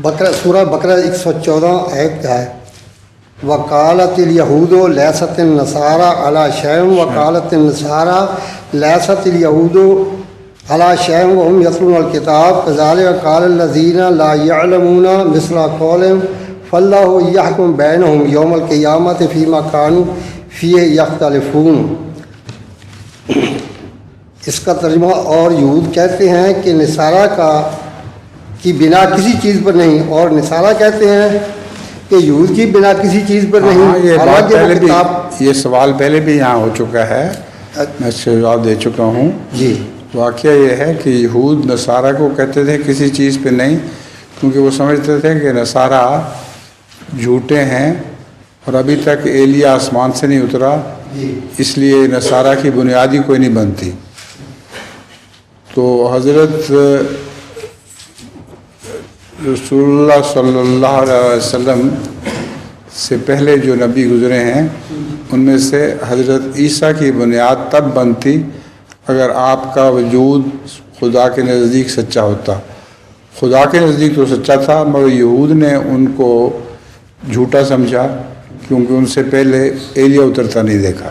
بقرہ سورہ بقرہ 114 آیت کا ہے، وقالت الیہود لیست النصارى علی شیء وقالت النصارى لیست الیہود علی شیء وهم یتلون الکتاب کذلک قال الذین لا یعلمون مثل قولهم فاللہ یحکم بینہم یوم القیامۃ فیما کانوا فیہ یختلفون۔ اس کا ترجمہ، اور یہود کہتے ہیں کہ نصارہ کی بنا کسی چیز پر نہیں، اور نصارہ کہتے ہیں کہ یہود کی بنا کسی چیز پر نہیں۔ یہ بات حالانکہ وہ پہلے بھی، کتاب، یہ سوال پہلے بھی یہاں ہو چکا ہے، میں اس سے جواب دے چکا ہوں۔ جی واقعہ یہ ہے کہ یہود نصارہ کو کہتے تھے کسی چیز پہ نہیں، کیونکہ وہ سمجھتے تھے کہ نصارہ جھوٹے ہیں اور ابھی تک ایلیا آسمان سے نہیں اترا، اس لیے نصارہ کی بنیادی کوئی نہیں بنتی۔ تو حضرت رسول اللہ صلی اللہ علیہ وسلم سے پہلے جو نبی گزرے ہیں ان میں سے حضرت عیسیٰ کی بنیاد تب بنتی اگر آپ کا وجود خدا کے نزدیک سچا ہوتا۔ خدا کے نزدیک تو سچا تھا، مگر یہود نے ان کو جھوٹا سمجھا کیونکہ ان سے پہلے ایلیا اترتا نہیں دیکھا۔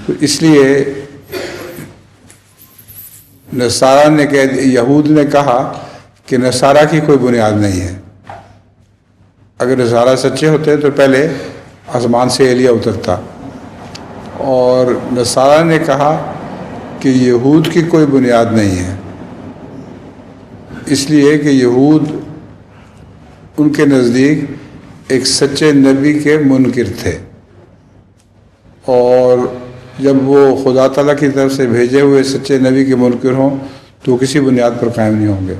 تو اس لیے نصارہ نے یہود نے کہا کہ نصارہ کی کوئی بنیاد نہیں ہے، اگر نصارہ سچے ہوتے تو پہلے آسمان سے ایلیا اترتا۔ اور نصارہ نے کہا کہ یہود کی کوئی بنیاد نہیں ہے، اس لیے کہ یہود ان کے نزدیک ایک سچے نبی کے منکر تھے، اور جب وہ خدا تعالیٰ کی طرف سے بھیجے ہوئے سچے نبی کے منکر ہوں تو کسی بنیاد پر قائم نہیں ہوں گے۔